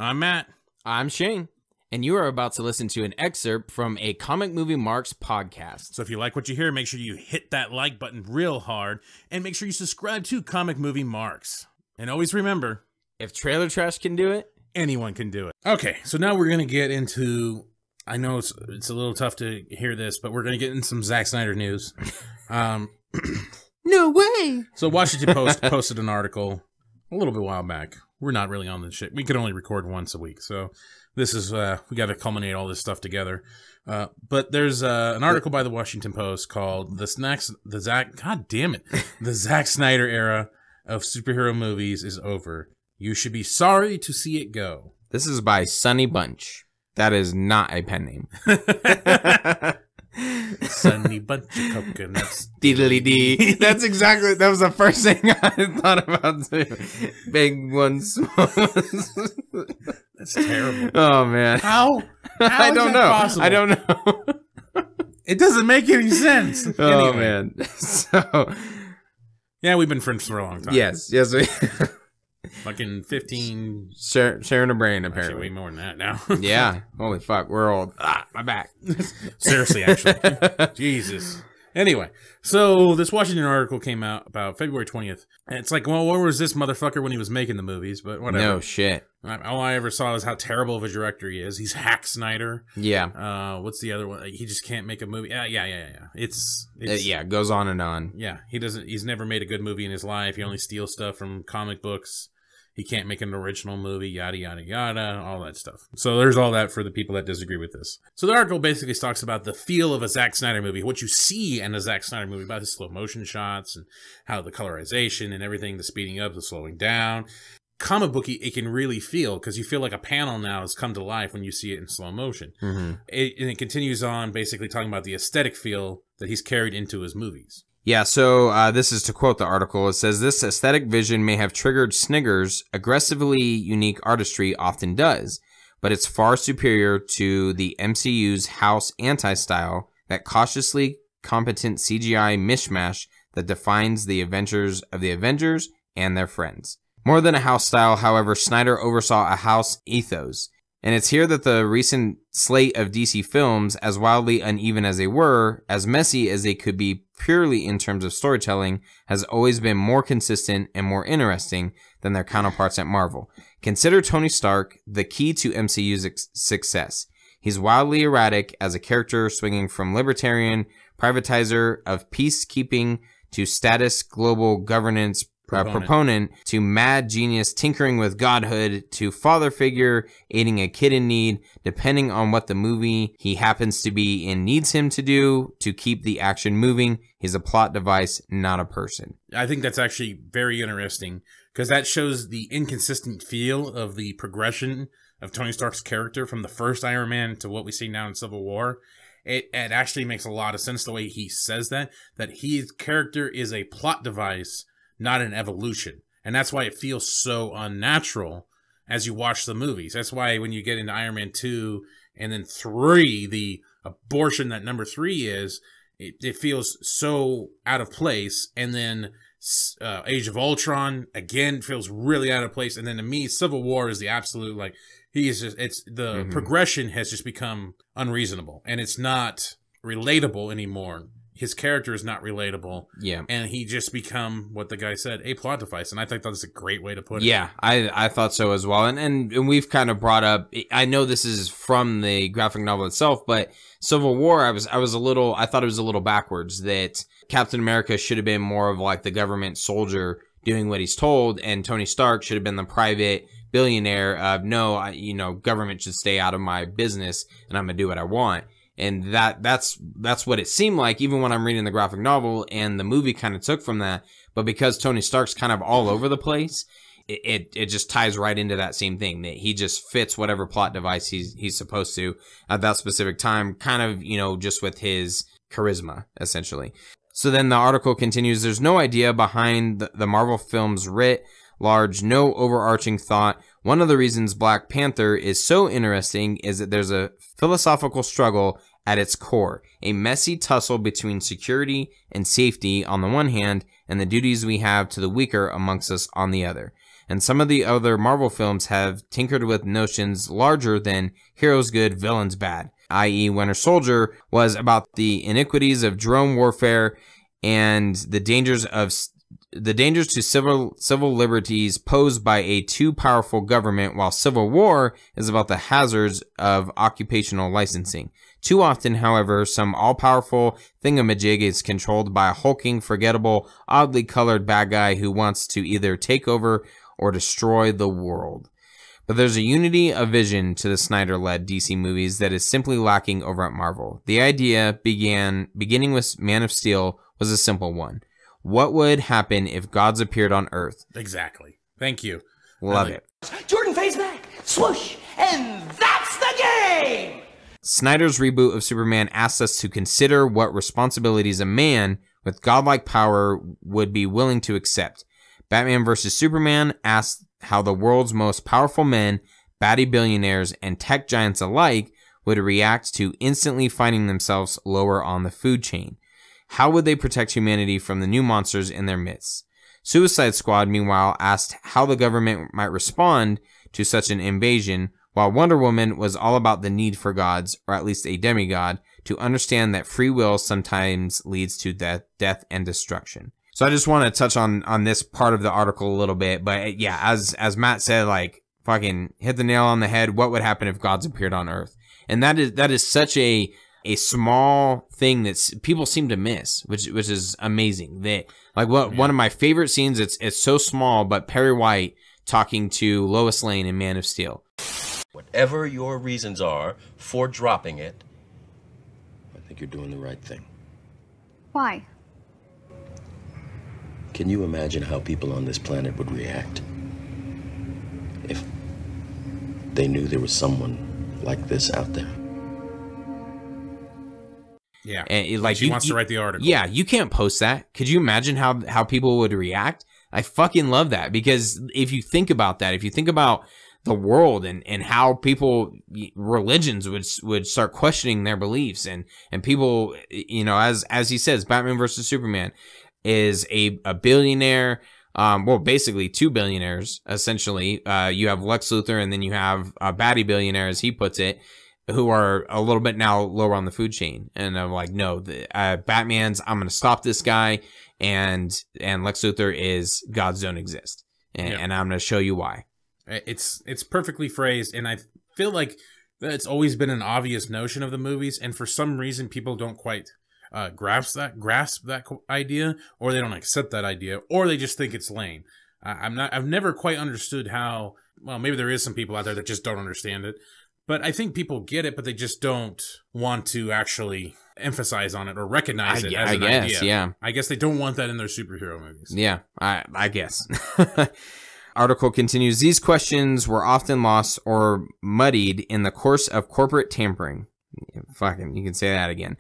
I'm Matt. I'm Shane, and you are about to listen to an excerpt from a Comic Movie Marks podcast. So if you like what you hear, make sure you hit that like button real hard, and make sure you subscribe to Comic Movie Marks. And always remember, if trailer trash can do it, anyone can do it. Okay, so now we're going to get into, I know it's a little tough to hear this, but we're going to get into some Zack Snyder news. No way! So Washington Post posted an article a little bit while back. We're not really on this shit. We could only record once a week, so this is, we got to culminate all this stuff together. But there's an article by the Washington Post called the Zack Snyder era of superhero movies is over. You should be sorry to see it go. This is by Sunny Bunch. That is not a pen name. Sunny bunch of coconuts. Diddly dee. That was the first thing I thought about too. Big ones, small ones. That's terrible. Oh man. How I don't know. Possible? I don't know. It doesn't make any sense. Oh Anyway. man. So Yeah, we've been friends for a long time. yes. We Fucking 15. sharing a brain Actually, apparently. way more than that now. Yeah. Holy fuck. We're old. My back. Seriously, actually. Jesus. Anyway, so this Washington article came out about February 20th. And it's like, well, where was this motherfucker when he was making the movies? But whatever. No shit. All I ever saw is how terrible of a director he is. He's Zack Snyder. Yeah. What's the other one? He just can't make a movie. Yeah. It's Yeah. It goes on and on. Yeah. He's never made a good movie in his life. He only steals stuff from comic books. He can't make an original movie, yada, yada, yada, all that stuff. So there's all that for the people that disagree with this. So the article basically talks about the feel of a Zack Snyder movie, what you see in a Zack Snyder movie, about his slow motion shots and how the colorization and everything, the speeding up, the slowing down. Comic booky, it can really feel, because you feel like a panel now has come to life when you see it in slow motion. Mm-hmm. And it continues on basically talking about the aesthetic feel that he's carried into his movies. Yeah, so this is to quote the article. It says, this aesthetic vision may have triggered Snyder's aggressively unique artistry often does, but it's far superior to the MCU's house anti-style, that cautiously competent CGI mishmash that defines the Avengers of the Avengers and their friends. More than a house style, however, Snyder oversaw a house ethos. And it's here that the recent slate of DC films, as wildly uneven as they were, as messy as they could be purely in terms of storytelling, has always been more consistent and more interesting than their counterparts at Marvel. Consider Tony Stark the key to MCU's success. He's wildly erratic as a character, swinging from libertarian privatizer of peacekeeping to status global governance proponent to mad genius tinkering with godhood to father figure aiding a kid in need, depending on what the movie he happens to be in needs him to do to keep the action moving. He's a plot device, not a person. I think that's actually very interesting, because that shows the inconsistent feel of the progression of Tony Stark's character from the first Iron Man to what we see now in Civil War. It actually makes a lot of sense the way he says that his character is a plot device, not an evolution. And that's why it feels so unnatural as you watch the movies. That's why when you get into Iron Man 2 and then 3, the abortion that number 3 is, it feels so out of place. And then Age of Ultron, again, feels really out of place. And then to me, Civil War is the absolute, like, the progression has just become unreasonable. And it's not relatable anymore. His character is not relatable. Yeah. And he just become, what the guy said, a plot device. And I think that's a great way to put it. Yeah, I thought so as well. And we've kind of brought up, I know this is from the graphic novel itself, but Civil War, I thought it was a little backwards, that Captain America should have been more of like the government soldier doing what he's told, and Tony Stark should have been the private billionaire of, no, government should stay out of my business and I'm going to do what I want. And that's what it seemed like, even when I'm reading the graphic novel, and the movie kind of took from that. But because Tony Stark's kind of all over the place, it just ties right into that same thing, that he just fits whatever plot device he's supposed to at that specific time, kind of, just with his charisma, essentially. So then the article continues, there's no idea behind the Marvel film's writ large, no overarching thought. One of the reasons Black Panther is so interesting is that there's a philosophical struggle at its core, a messy tussle between security and safety on the one hand, and the duties we have to the weaker amongst us on the other. and some of the other Marvel films have tinkered with notions larger than heroes good, villains bad, i.e. Winter Soldier was about the iniquities of drone warfare and the dangers to civil liberties posed by a too powerful government, while Civil War is about the hazards of occupational licensing. Too often, however, some all-powerful thingamajig is controlled by a hulking, forgettable, oddly colored bad guy who wants to either take over or destroy the world. But there's a unity of vision to the Snyder-led DC movies that is simply lacking over at Marvel. The idea beginning with Man of Steel was a simple one. What would happen if gods appeared on Earth? Exactly. Thank you. Love it. Jordan fades back, swoosh, and that's the game! Snyder's reboot of Superman asks us to consider what responsibilities a man with godlike power would be willing to accept. Batman vs. Superman asks how the world's most powerful men, baddie billionaires, and tech giants alike would react to instantly finding themselves lower on the food chain. How would they protect humanity from the new monsters in their midst? Suicide Squad, meanwhile, asked how the government might respond to such an invasion, while Wonder Woman was all about the need for gods, or at least a demigod, to understand that free will sometimes leads to death and destruction. So I just want to touch on this part of the article a little bit, but yeah, as Matt said, like, fucking hit the nail on the head. What would happen if gods appeared on Earth? And that is such a small thing that people seem to miss, which is amazing. One of my favorite scenes, it's so small, but Perry White talking to Lois Lane in Man of Steel. Whatever your reasons are for dropping it, I think you're doing the right thing. Why? Can you imagine how people on this planet would react if they knew there was someone like this out there? Yeah, and she wants to write the article. Yeah, you can't post that. Could you imagine how people would react? I fucking love that, because if you think about that, if you think about the world and how people, religions would start questioning their beliefs, and people, as he says, Batman versus Superman is a billionaire, well, basically two billionaires, essentially. You have Lex Luthor, and then you have a baddie billionaire, as he puts it, who are a little bit now lower on the food chain. And I'm like, no, Batman's, I'm going to stop this guy, and Lex Luthor is gods don't exist. And I'm going to show you why. It's perfectly phrased, and I feel like it's always been an obvious notion of the movies, and for some reason people don't quite grasp that idea, or they don't accept that idea, or they just think it's lame. I've never quite understood how. Well, maybe there is some people out there that just don't understand it, but I think people get it, but they just don't want to actually emphasize on it or recognize it as an idea. Yeah. I guess they don't want that in their superhero movies. Yeah, I guess. Article continues, these questions were often lost or muddied in the course of corporate tampering. Fucking, you can say that again.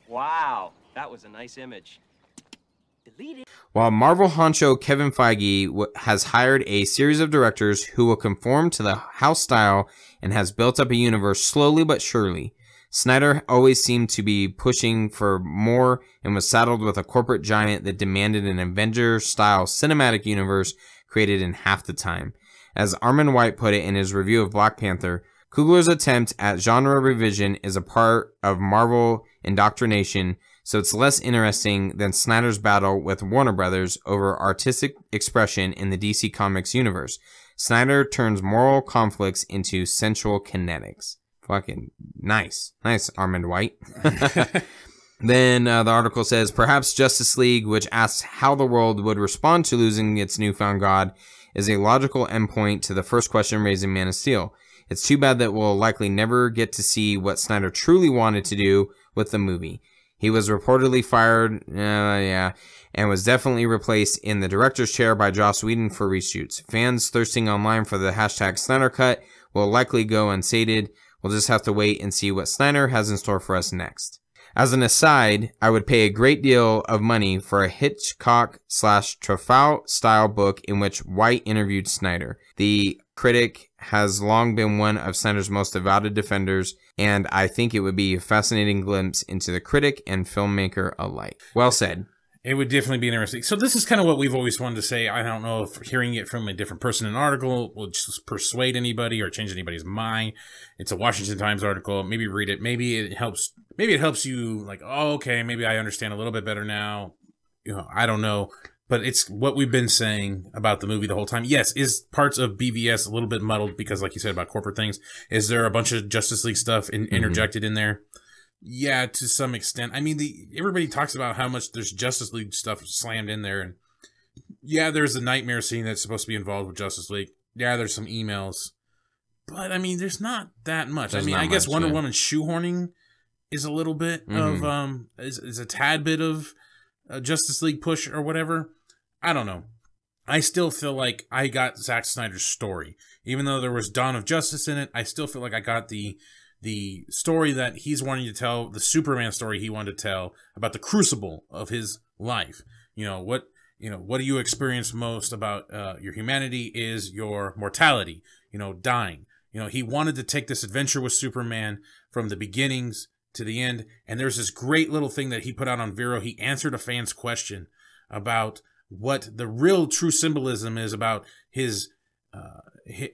Wow, that was a nice image. Delete it. While Marvel honcho Kevin Feige has hired a series of directors who will conform to the house style and has built up a universe slowly but surely, Snyder always seemed to be pushing for more and was saddled with a corporate giant that demanded an Avengers-style cinematic universe created in half the time. As Armin White put it in his review of Black Panther, Coogler's attempt at genre revision is a part of Marvel indoctrination, so it's less interesting than Snyder's battle with Warner Brothers over artistic expression in the DC Comics universe. Snyder turns moral conflicts into sensual kinetics. Fucking nice. Nice, Armin White. Then the article says, perhaps Justice League, which asks how the world would respond to losing its newfound god, is a logical endpoint to the first question raised in Man of Steel. It's too bad that we'll likely never get to see what Snyder truly wanted to do with the movie. He was reportedly fired, and was definitely replaced in the director's chair by Joss Whedon for reshoots. Fans thirsting online for the hashtag Snyder Cut will likely go unsated. We'll just have to wait and see what Snyder has in store for us next. As an aside, I would pay a great deal of money for a Hitchcock/Truffaut style book in which White interviewed Snyder. The critic has long been one of Snyder's most devoted defenders, and I think it would be a fascinating glimpse into the critic and filmmaker alike. Well said. It would definitely be interesting. So this is kind of what we've always wanted to say. I don't know if hearing it from a different person in an article will just persuade anybody or change anybody's mind. It's a Washington Times article. Maybe read it. Maybe it helps. Maybe it helps you like, oh, okay, maybe I understand a little bit better now. I don't know. But it's what we've been saying about the movie the whole time. Yes, is parts of BVS a little bit muddled because, like you said, about corporate things? Is there a bunch of Justice League stuff interjected in there? Yeah, to some extent. I mean, everybody talks about how much there's Justice League stuff slammed in there. And yeah, there's a nightmare scene that's supposed to be involved with Justice League. Yeah, there's some emails. But, I mean, there's not that much. I guess Wonder Woman shoehorning is a little bit of, is a tad bit of a Justice League push or whatever. I don't know. I still feel like I got Zack Snyder's story. Even though there was Dawn of Justice in it, I still feel like I got the story that he's wanting to tell, the Superman story he wanted to tell about the crucible of his life. What do you experience most about your humanity is your mortality, dying. He wanted to take this adventure with Superman from the beginnings to the end. And there's this great little thing that he put out on Vero. He answered a fan's question about what the real true symbolism is about his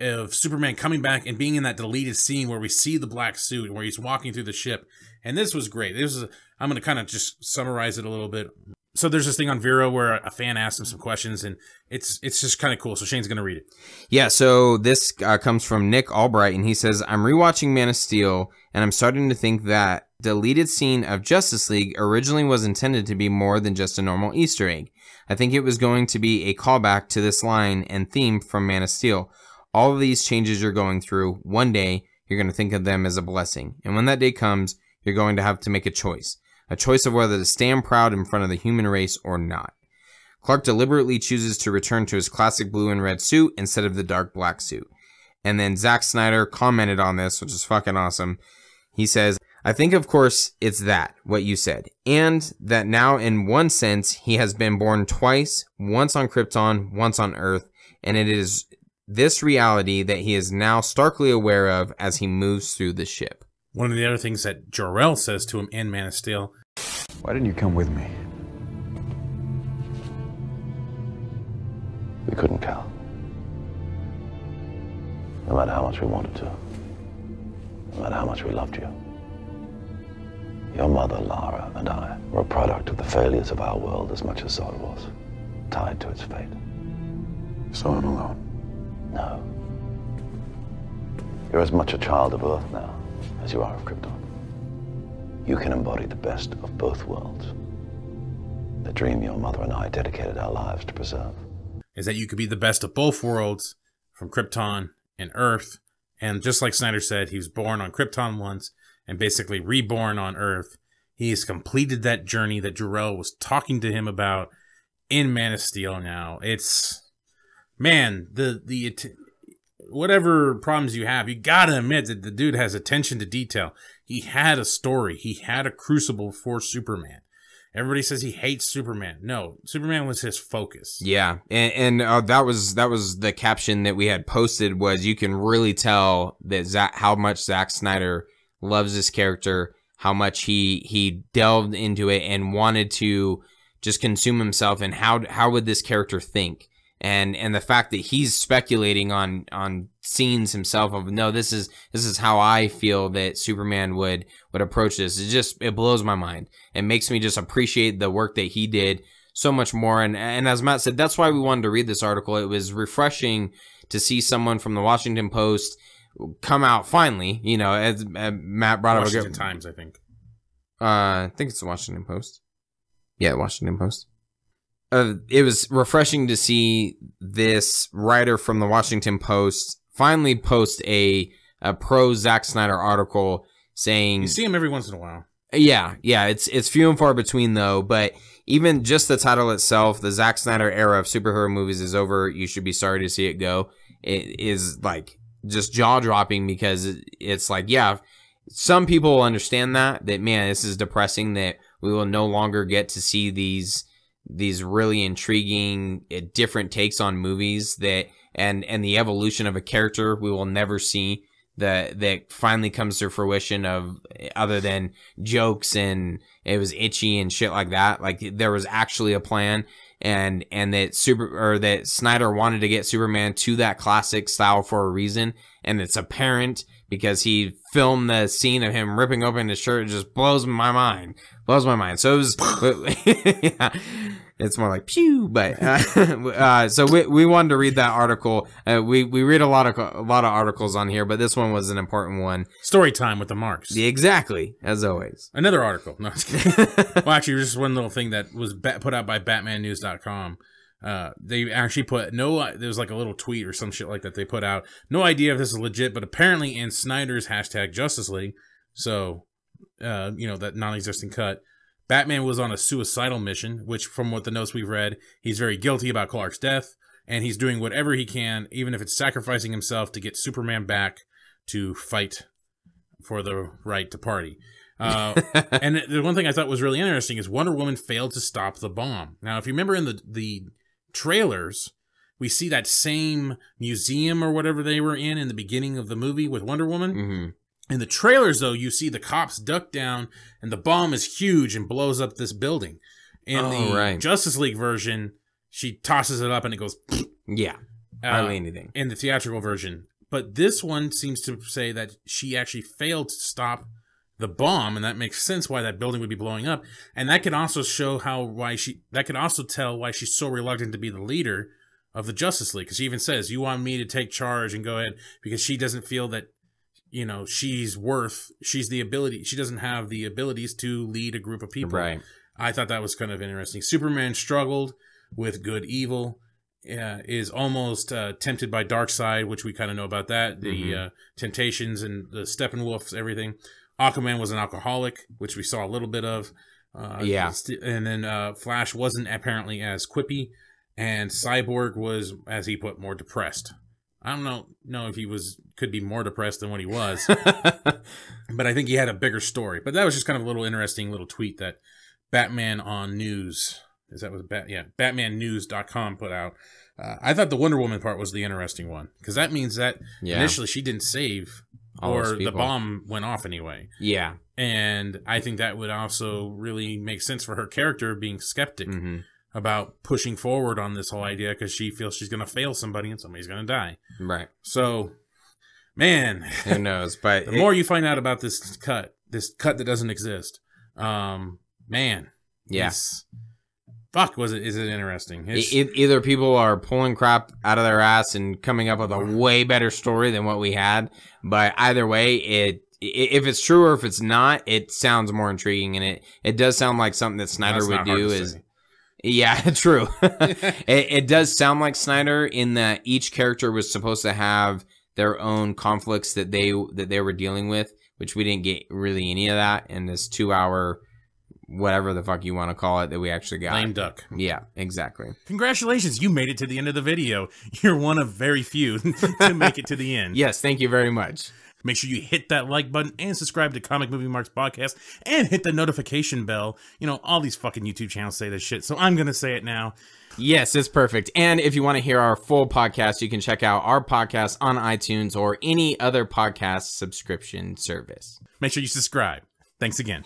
of Superman coming back and being in that deleted scene where we see the black suit and where he's walking through the ship. And this was great. I'm going to kind of just summarize it a little bit. So there's this thing on Vero where a fan asked him some questions, and it's just kind of cool. So Shane's going to read it. Yeah, so this comes from Nick Albright, and he says, I'm rewatching Man of Steel, and I'm starting to think that deleted scene of Justice League originally was intended to be more than just a normal Easter egg. I think it was going to be a callback to this line and theme from Man of Steel. All of these changes you're going through, one day, you're going to think of them as a blessing. And when that day comes, you're going to have to make a choice of whether to stand proud in front of the human race or not. Clark deliberately chooses to return to his classic blue and red suit instead of the dark black suit. And then Zack Snyder commented on this, which is fucking awesome. He says, I think, of course, it's that, what you said, and that now, in one sense, he has been born twice, once on Krypton, once on Earth, and it is this reality that he is now starkly aware of as he moves through the ship. One of the other things that Jor-El says to him in Man of Steel, why didn't you come with me? We couldn't, Cal. No matter how much we wanted to. No matter how much we loved you. Your mother, Lara, and I were a product of the failures of our world as much as Zod was, tied to its fate. So I'm alone? No. You're as much a child of Earth now as you are of Krypton. You can embody the best of both worlds. The dream your mother and I dedicated our lives to preserve. Is that you could be the best of both worlds, from Krypton and Earth. And just like Snyder said, he was born on Krypton once and basically reborn on Earth. He has completed that journey that Jor-El was talking to him about in Man of Steel now. It's, man, whatever problems you have, you gotta admit that the dude has attention to detail. He had a story. He had a crucible for Superman. Everybody says he hates Superman. No, Superman was his focus. Yeah, and that was the caption that we had posted, was you can really tell that how much Zack Snyder loves this character, how much he delved into it and wanted to just consume himself, and how would this character think. And the fact that he's speculating on scenes himself of, no, this is how I feel that Superman would approach this. It blows my mind. It makes me just appreciate the work that he did so much more. And as Matt said, that's why we wanted to read this article. It was refreshing to see someone from the Washington Post come out finally. As Matt brought up, Washington Times, I think. I think it's the Washington Post. Yeah, Washington Post. It was refreshing to see this writer from the Washington Post finally post a pro Zack Snyder article saying, you see him every once in a while. Yeah, it's few and far between though, but even just the title itself, the Zack Snyder era of superhero movies is over. You should be sorry to see it go. It is like just jaw-dropping, because it's like, yeah, some people will understand that man, this is depressing that we will no longer get to see these really intriguing different takes on movies, that and the evolution of a character we will never see, that finally comes to fruition of, other than jokes and it was itchy and shit like that. Like there was actually a plan, and that Snyder wanted to get Superman to that classic style for a reason, and it's apparent because he filmed the scene of him ripping open his shirt. It just blows my mind. So it was, yeah, it's more like pew, but so we wanted to read that article. We read a lot of articles on here, but this one was an important one. Story time with the Marks. Exactly, as always. Another article. No, just kidding. Well, actually, just one little thing that was put out by BatmanNews.com. They actually put there was like a little tweet or some shit like that they put out. No idea if this is legit, but apparently in Snyder's hashtag Justice League, so that non-existent cut, Batman was on a suicidal mission, which from what the notes we've read, he's very guilty about Clark's death, and he's doing whatever he can, even if it's sacrificing himself to get Superman back to fight for the right to party. And the one thing I thought was really interesting is Wonder Woman failed to stop the bomb. Now, if you remember in the trailers, we see that same museum or whatever they were in the beginning of the movie with Wonder Woman. Mm-hmm. In the trailers, though, you see the cops duck down, and the bomb is huge and blows up this building. In the Justice League version, she tosses it up and it goes... Yeah, hardly anything. In the theatrical version. But this one seems to say that she actually failed to stop the bomb, and that makes sense why that building would be blowing up. And that could also show that could also tell why she's so reluctant to be the leader of the Justice League. Because she even says, you want me to take charge and go ahead, because she doesn't feel that, she doesn't have the abilities to lead a group of people. Right. I thought that was kind of interesting. Superman struggled with good evil, is almost tempted by Darkseid, which we kind of know about that. The temptations and the Steppenwolfs, everything. Aquaman was an alcoholic, which we saw a little bit of. And then Flash wasn't apparently as quippy, and Cyborg was, as he put, more depressed. I don't know if he could be more depressed than what he was, but I think he had a bigger story. But that was just kind of a little interesting little tweet that Batman on News, BatmanNews.com put out. I thought the Wonder Woman part was the interesting one, because that means that initially she didn't save, or the bomb went off anyway. Yeah. And I think that would also really make sense for her character being skeptic about pushing forward on this whole idea, because she feels she's going to fail somebody and somebody's going to die. Right. So, man. Who knows? But the more you find out about this cut that doesn't exist, man. Yes. Is it interesting? Either people are pulling crap out of their ass and coming up with a way better story than what we had, but either way, if it's true or if it's not, it sounds more intriguing, and it does sound like something that Snyder would do. Yeah, true. It does sound like Snyder, in that each character was supposed to have their own conflicts that they were dealing with, which we didn't get really any of that in this 2-hour, whatever the fuck you want to call it, that we actually got. Lame duck. Yeah, exactly. Congratulations, you made it to the end of the video. You're one of very few to make it to the end. Yes, thank you very much. Make sure you hit that like button and subscribe to Comic Movie Marks Podcast and hit the notification bell. All these fucking YouTube channels say this shit, so I'm going to say it now. Yes, it's perfect. And if you want to hear our full podcast, you can check out our podcast on iTunes or any other podcast subscription service. Make sure you subscribe. Thanks again.